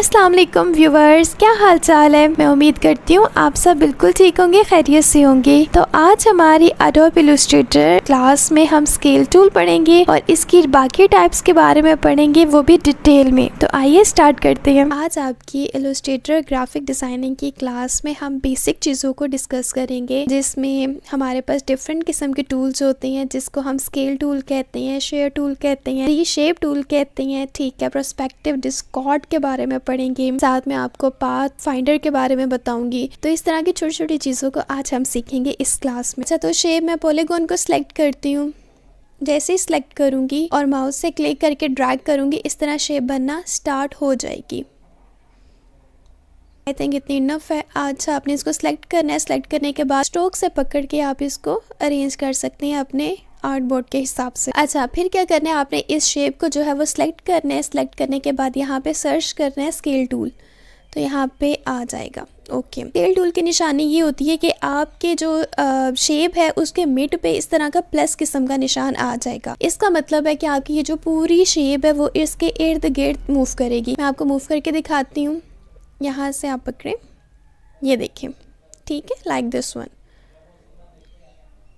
अस्सलाम वालेकुम व्यूवर्स, क्या हाल चाल है। मैं उम्मीद करती हूँ आप सब बिल्कुल ठीक होंगे, खैरियत से होंगे। तो आज हमारी एडोब इलस्ट्रेटर क्लास में हम स्केल टूल पढ़ेंगे और इसकी बाकी टाइप्स के बारे में पढ़ेंगे, वो भी डिटेल में। तो आइए स्टार्ट करते हैं। आज आपकी इलस्ट्रेटर ग्राफिक डिज़ाइनिंग की क्लास में हम बेसिक चीज़ों को डिस्कस करेंगे, जिसमें हमारे पास डिफरेंट किस्म के टूल्स होते हैं, जिसको हम स्केल टूल कहते हैं, शेयर टूल कहते हैं, रीशेप टूल कहते हैं। ठीक है, पर्सपेक्टिव, डिस्कॉर्ड के बारे में पढ़ेंगे, साथ में आपको पाथ फाइंडर के बारे में बताऊंगी। तो इस तरह की छोटी छोटी चीज़ों को आज हम सीखेंगे इस क्लास में। अच्छा, तो शेप मैं पॉलीगॉन को सिलेक्ट करती हूँ। जैसे ही सिलेक्ट करूँगी और माउस से क्लिक करके ड्रैग करूँगी, इस तरह शेप बनना स्टार्ट हो जाएगी। आई थिंक इतनी इनफ है। अच्छा, आपने इसको सिलेक्ट करना है। सिलेक्ट करने के बाद स्ट्रोक से पकड़ के आप इसको अरेंज कर सकते हैं अपने आर्ट बोर्ड के हिसाब से। अच्छा, फिर क्या करना है, आपने इस शेप को जो है वो सिलेक्ट करना है। सिलेक्ट करने के बाद यहाँ पे सर्च करना है स्केल टूल, तो यहाँ पे आ जाएगा। ओके, स्केल टूल की निशानी ये होती है कि आपके जो शेप है उसके मिड पे इस तरह का प्लस किस्म का निशान आ जाएगा। इसका मतलब है कि आपकी ये जो पूरी शेप है वो इसके इर्द गिर्द मूव करेगी। मैं आपको मूव करके दिखाती हूँ। यहाँ से आप पकड़ें, ये देखिए, ठीक है, लाइक दिस वन।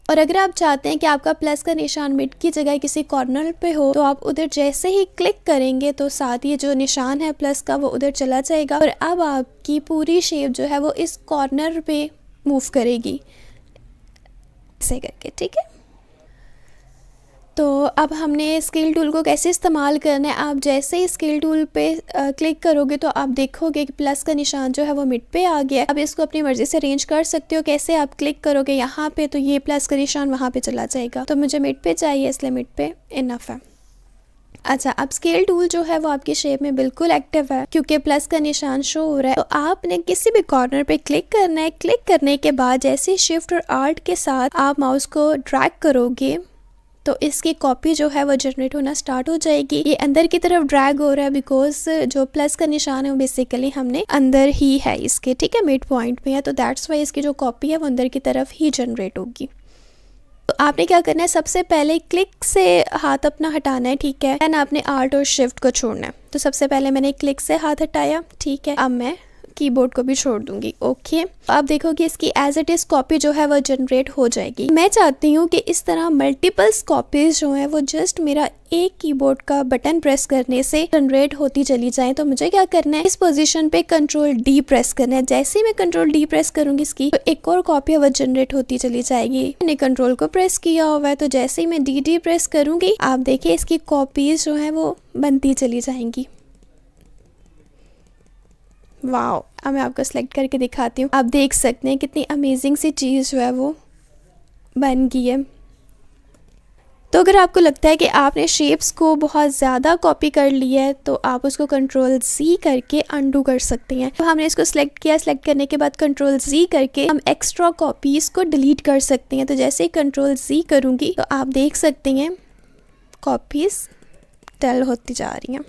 और अगर आप चाहते हैं कि आपका प्लस का निशान मिड की जगह किसी कॉर्नर पे हो, तो आप उधर जैसे ही क्लिक करेंगे तो साथ ही जो निशान है प्लस का वो उधर चला जाएगा और अब आपकी पूरी शेप जो है वो इस कॉर्नर पे मूव करेगी, ऐसे करके। ठीक है, तो अब हमने स्केल टूल को कैसे इस्तेमाल करना है। आप जैसे ही स्केल टूल पे क्लिक करोगे तो आप देखोगे कि प्लस का निशान जो है वो मिड पे आ गया। अब इसको अपनी मर्ज़ी से अरेंज कर सकते हो। कैसे, आप क्लिक करोगे यहाँ पे तो ये प्लस का निशान वहाँ पे चला जाएगा। तो मुझे मिड पे चाहिए, इसलिए मिड पे इनफ है। अच्छा, अब स्केल टूल जो है वो आपकी शेप में बिल्कुल एक्टिव है क्योंकि प्लस का निशान शो हो रहा है। तो आपने किसी भी कॉर्नर पे क्लिक करना है। क्लिक करने के बाद जैसे शिफ्ट और आल्ट के साथ आप माउस को ड्रैग करोगे तो इसकी कॉपी जो है वो जनरेट होना स्टार्ट हो जाएगी। ये अंदर की तरफ ड्रैग हो रहा है बिकॉज जो प्लस का निशान है वो बेसिकली हमने अंदर ही है इसके, ठीक है, मिड पॉइंट पे है, तो दैट्स वाई इसकी जो कॉपी है वो अंदर की तरफ ही जनरेट होगी। तो आपने क्या करना है, सबसे पहले क्लिक से हाथ अपना हटाना है, ठीक है, एंड आपने आल्ट और शिफ्ट को छोड़ना है। तो सबसे पहले मैंने क्लिक से हाथ हटाया, ठीक है, अब मैं कीबोर्ड को भी छोड़ दूंगी। ओके, आप देखोगे इसकी एज इट इज कॉपी जो है वो जनरेट हो जाएगी। मैं चाहती हूँ कि इस तरह मल्टीपल्स कॉपीज जो है वो जस्ट मेरा एक कीबोर्ड का बटन प्रेस करने से जनरेट होती चली जाए। तो मुझे क्या करना है, इस पोजीशन पे कंट्रोल डी प्रेस करना है। जैसे ही मैं कंट्रोल डी प्रेस करूंगी इसकी, तो एक और कॉपी वो जनरेट होती चली जाएगी। मैंने कंट्रोल को प्रेस किया हुआ है, तो जैसे ही मैं डी प्रेस करूंगी, आप देखिए इसकी कॉपीज जो है वो बनती चली जाएंगी। वाओ, अब मैं आपको सेलेक्ट करके दिखाती हूँ। आप देख सकते हैं कितनी अमेजिंग सी चीज़ जो है वो बन गई है। तो अगर आपको लगता है कि आपने शेप्स को बहुत ज़्यादा कॉपी कर लिया है तो आप उसको कंट्रोल Z करके अनडू कर सकते हैं। तो हमने इसको सिलेक्ट किया। सिलेक्ट करने के बाद कंट्रोल Z करके हम एक्स्ट्रा कॉपीज़ को डिलीट कर सकते हैं। तो जैसे ही कंट्रोल Z करूँगी तो आप देख सकते हैं कॉपीज़ डल होती जा रही हैं,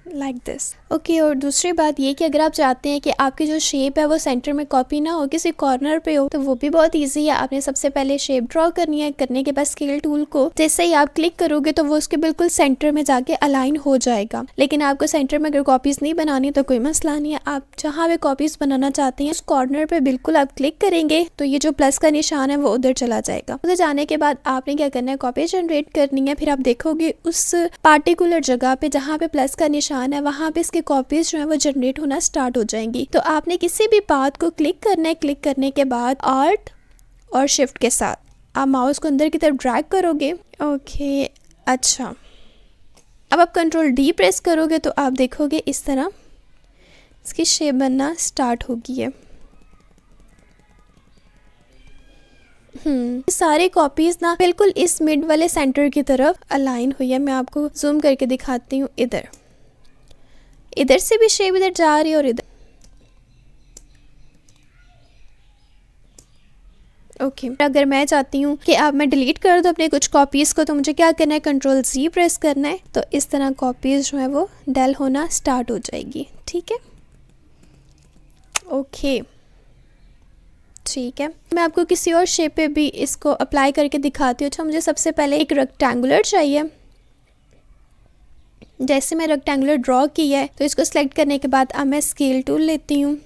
लाइक दिस। ओके, और दूसरी बात ये कि अगर आप चाहते हैं कि आपकी जो शेप है वो सेंटर में कॉपी ना हो, किसी कॉर्नर पे हो, तो वो भी बहुत इजी है। आपने सबसे पहले शेप ड्रॉ करनी है। करने के बाद स्केल टूल को जैसे ही आप क्लिक करोगे तो वो उसके बिल्कुल सेंटर में जाके अलाइन हो जाएगा। लेकिन आपको सेंटर में अगर कॉपीज नहीं बनानी तो कोई मसला नहीं है। आप जहाँ भी कॉपीज बनाना चाहते हैं उस कॉर्नर पे बिल्कुल आप क्लिक करेंगे तो ये जो प्लस का निशान है वो उधर चला जाएगा। उधर जाने के बाद आपने क्या करना है, कॉपी जनरेट करनी है। फिर आप देखोगे उस पार्टिकुलर जगह पे जहाँ पे प्लस का निशान है वहाँ पे इसके कॉपीज जो है वो जनरेट होना स्टार्ट हो जाएंगी। तो आपने किसी भी पाथ को क्लिक करना है। क्लिक करने के बाद आल्ट और शिफ्ट के साथ आप माउस को अंदर की तरफ ड्रैग करोगे। ओके, अच्छा, अब आप कंट्रोल डी प्रेस करोगे तो आप देखोगे इस तरह इसकी शेप बनना स्टार्ट हो गई है। सारी कॉपीज ना बिल्कुल इस मिड वाले सेंटर की तरफ अलाइन हुई है। मैं आपको जूम करके दिखाती हूँ। इधर से भी शेप इधर जा रही है और इधर। ओके, अगर मैं चाहती हूँ कि अब मैं डिलीट कर दूँ अपने कुछ कॉपीज़ को, तो मुझे क्या करना है, कंट्रोल Z प्रेस करना है। तो इस तरह कॉपीज़ जो है वो डल होना स्टार्ट हो जाएगी। ठीक है, ओके, ठीक है, मैं आपको किसी और शेप पे भी इसको अप्लाई करके दिखाती हूँ। अच्छा, मुझे सबसे पहले एक रेक्टेंगुलर चाहिए। जैसे मैं रेक्टेंगुलर ड्रॉ किया है तो इसको सिलेक्ट करने के बाद अब मैं स्केल टूल लेती हूँ।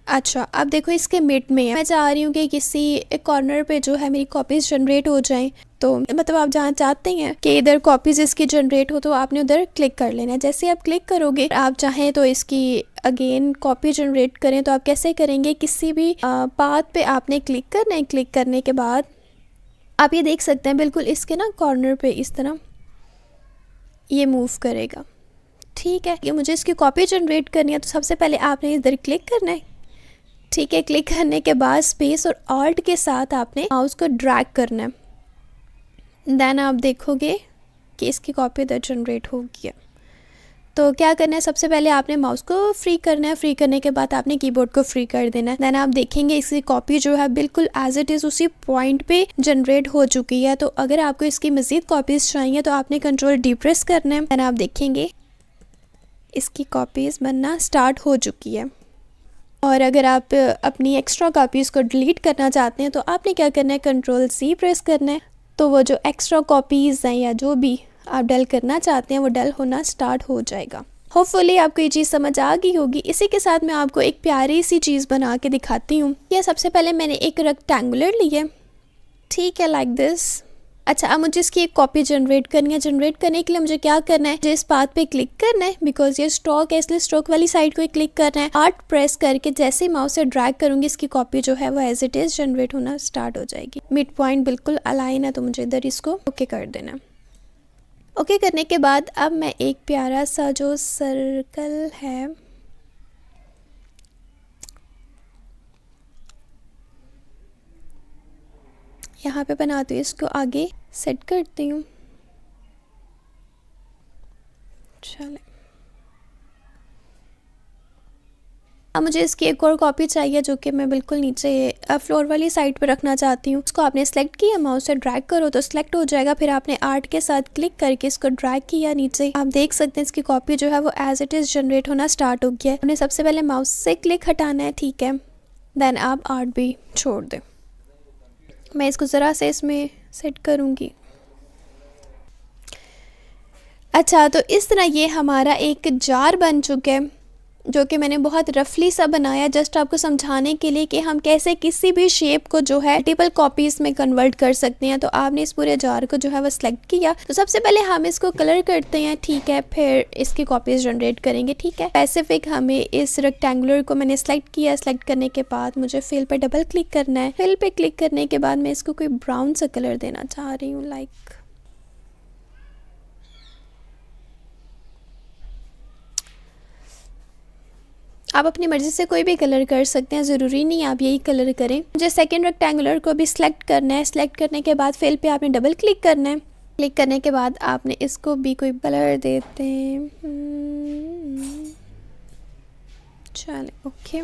अच्छा, अब देखो इसके मिड में है, मैं चाह रही हूँ कि किसी एक कॉर्नर पे जो है मेरी कॉपीज़ जनरेट हो जाएं। तो मतलब आप जहाँ चाहते हैं कि इधर कॉपीज़ इसकी जनरेट हो तो आपने उधर क्लिक कर लेना है। जैसे आप क्लिक करोगे, आप चाहें तो इसकी अगेन कॉपी जनरेट करें तो आप कैसे करेंगे, किसी भी पाथ पे आपने क्लिक करना है। क्लिक करने के बाद आप ये देख सकते हैं बिल्कुल इसके ना कॉर्नर पे इस तरह ये मूव करेगा। ठीक है, ये मुझे इसकी कॉपी जनरेट करनी है तो सबसे पहले आपने इधर क्लिक करना है। ठीक है, क्लिक करने के बाद स्पेस और ऑल्ट के साथ आपने माउस को ड्रैग करना है। देन आप देखोगे कि इसकी कॉपी इधर जनरेट हो गया। तो क्या करना है, सबसे पहले आपने माउस को फ्री करना है। फ्री करने के बाद आपने कीबोर्ड को फ्री कर देना है। देन आप देखेंगे इसकी कॉपी जो है बिल्कुल एज इट इज़ उसी पॉइंट पे जनरेट हो चुकी है। तो अगर आपको इसकी मज़ीद कॉपीज़ चाहिए तो आपने कंट्रोल डी प्रेस करना है। देन आप देखेंगे इसकी कॉपीज़ बनना स्टार्ट हो चुकी है। और अगर आप अपनी एक्स्ट्रा कॉपीज़ को डिलीट करना चाहते हैं तो आपने क्या करना है, कंट्रोल सी प्रेस करना है। तो वो जो एक्स्ट्रा कॉपीज़ हैं या जो भी आप डल करना चाहते हैं वो डल होना स्टार्ट हो जाएगा। होपफुली आपको ये चीज़ समझ आ गई होगी। इसी के साथ मैं आपको एक प्यारी सी चीज़ बना के दिखाती हूँ। यह सबसे पहले मैंने एक रेक्टेंगुलर लिया, ठीक है, लाइक दिस। अच्छा, अब मुझे इसकी एक कॉपी जनरेट करनी है। जनरेट करने के लिए मुझे क्या करना है, मुझे इस पाथ पे क्लिक करना है बिकॉज ये स्ट्रोक है, इसलिए स्ट्रोक वाली साइड को ही क्लिक करना है। आर्ट प्रेस करके जैसे ही माउस से ड्रैग करूंगी इसकी कॉपी जो है वो एज इट इज़ जनरेट होना स्टार्ट हो जाएगी। मिड पॉइंट बिल्कुल अलाइन है तो मुझे इधर इसको ओके कर देना। ओके करने के बाद अब मैं एक प्यारा सा जो सर्कल है यहाँ पे बनाती हूँ, इसको आगे सेट करती हूँ। चले, अब मुझे इसकी एक और कॉपी चाहिए जो कि मैं बिल्कुल नीचे फ्लोर वाली साइड पे रखना चाहती हूँ। इसको आपने सेलेक्ट किया, माउस से ड्रैग करो तो सेलेक्ट हो जाएगा। फिर आपने आर्ट के साथ क्लिक करके इसको ड्रैग किया नीचे, आप देख सकते हैं इसकी कॉपी जो है वो एज इट इज़ जनरेट होना स्टार्ट हो गया है। हमने सबसे पहले माउस से क्लिक हटाना है, ठीक है। देन आप आर्ट भी छोड़ दें। मैं इसको ज़रा से इसमें सेट करूँगी। अच्छा, तो इस तरह ये हमारा एक जार बन चुका है जो कि मैंने बहुत रफली सा बनाया जस्ट आपको समझाने के लिए कि हम कैसे किसी भी शेप को जो है मल्टीपल कॉपीज़ में कन्वर्ट कर सकते हैं। तो आपने इस पूरे जार को जो है वो सिलेक्ट किया। तो सबसे पहले हम इसको कलर करते हैं, ठीक है, फिर इसकी कॉपीज़ जनरेट करेंगे, ठीक है। स्पेसिफिक हमें इस रेक्टेंगुलर को मैंने सेलेक्ट किया। सेलेक्ट करने के बाद मुझे फिल पे डबल क्लिक करना है। फिल पे क्लिक करने के बाद मैं इसको कोई ब्राउन सा कलर देना चाह रही हूँ, लाइक आप अपनी मर्ज़ी से कोई भी कलर कर सकते हैं, ज़रूरी नहीं आप यही कलर करें। मुझे सेकंड रेक्टेंगुलर को भी सिलेक्ट करना है। सिलेक्ट करने के बाद फिल पे आपने डबल क्लिक करना है। क्लिक करने के बाद आपने इसको भी कोई कलर देते हैं, चले, ओके।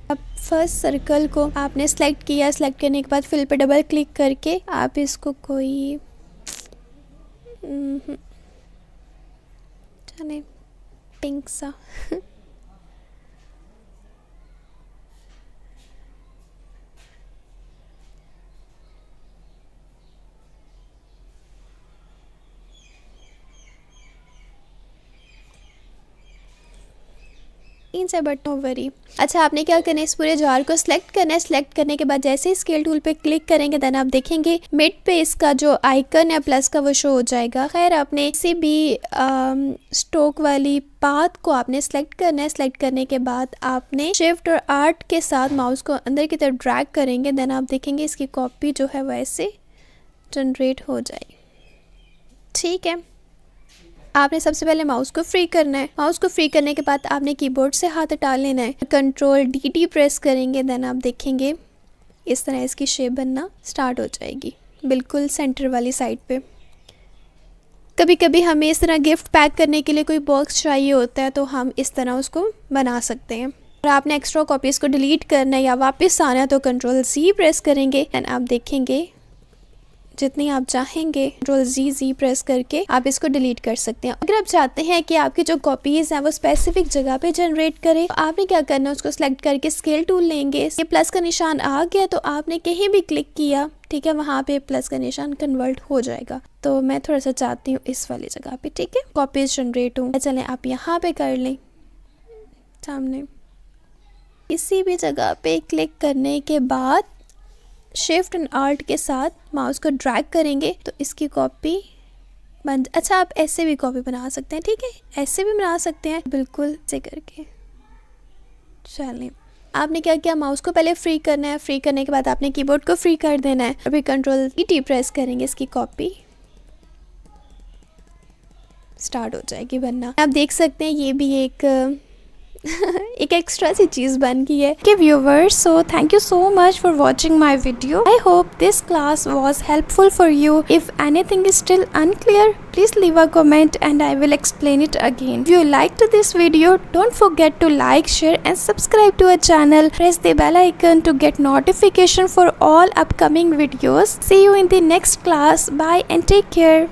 अब फर्स्ट सर्कल को आपने सेलेक्ट किया। सेलेक्ट करने के बाद फिल पे डबल क्लिक करके आप इसको कोई चले पिंक सा से, बट नो वरी। अच्छा, आपने क्या करना है, इस पूरे जार को सिलेक्ट करना है। सिलेक्ट करने के बाद जैसे ही स्केल टूल पे क्लिक करेंगे देन आप देखेंगे मिड पे इसका जो आइकन है प्लस का वो शो हो जाएगा। खैर, आपने किसी भी स्ट्रोक वाली पाथ को आपने सेलेक्ट करना है। सेलेक्ट करने के बाद आपने शिफ्ट और आर्ट के साथ माउस को अंदर की तरफ ड्रैग करेंगे। देन आप देखेंगे इसकी कॉपी जो है वैसे जनरेट हो जाएगी, ठीक है। आपने सबसे पहले माउस को फ्री करना है। माउस को फ्री करने के बाद आपने कीबोर्ड से हाथ हटा लेना है। कंट्रोल डी प्रेस करेंगे देन आप देखेंगे इस तरह इसकी शेप बनना स्टार्ट हो जाएगी बिल्कुल सेंटर वाली साइड पे। कभी कभी हमें इस तरह गिफ्ट पैक करने के लिए कोई बॉक्स चाहिए होता है तो हम इस तरह उसको बना सकते हैं। और आपने एक्स्ट्रा कॉपीज़ को डिलीट करना है या वापस आना है तो कंट्रोल सी प्रेस करेंगे एंड आप देखेंगे जितनी आप चाहेंगे Ctrl+Z प्रेस करके आप इसको डिलीट कर सकते हैं। अगर आप चाहते हैं कि आपकी जो कॉपीज़ हैं वो स्पेसिफिक जगह पे जनरेट करें, तो आपने क्या करना है, उसको सेलेक्ट करके स्केल टूल लेंगे। ये प्लस का निशान आ गया तो आपने कहीं भी क्लिक किया, ठीक है, वहाँ पे प्लस का निशान कन्वर्ट हो जाएगा। तो मैं थोड़ा सा चाहती हूँ इस वाली जगह पे, ठीक है, कॉपीज़ जनरेट हो। चलें आप यहाँ पे कर लें, सामने किसी भी जगह पे क्लिक करने के बाद शिफ्ट एंड आल्ट के साथ माउस को ड्रैग करेंगे तो इसकी कॉपी बन। अच्छा, आप ऐसे भी कॉपी बना सकते हैं, ठीक है, ऐसे भी बना सकते हैं, बिल्कुल ऐसे करके। चलिए, आपने क्या किया, माउस को पहले फ्री करना है, फ्री करने के बाद आपने कीबोर्ड को फ्री कर देना है, अभी Ctrl+T प्रेस करेंगे, इसकी कॉपी स्टार्ट हो जाएगी बनना। आप देख सकते हैं ये भी एक एक एक्स्ट्रा सी चीज़ बन गई है। Okay viewers, so thank you so much for watching my video. I hope this class was helpful for you. If anything is still unclear, please leave a comment and I will explain it again. If you liked this video, don't forget to like, share and subscribe to our channel. Press the bell icon to get notification for all upcoming videos. See you in the next class. Bye and take care.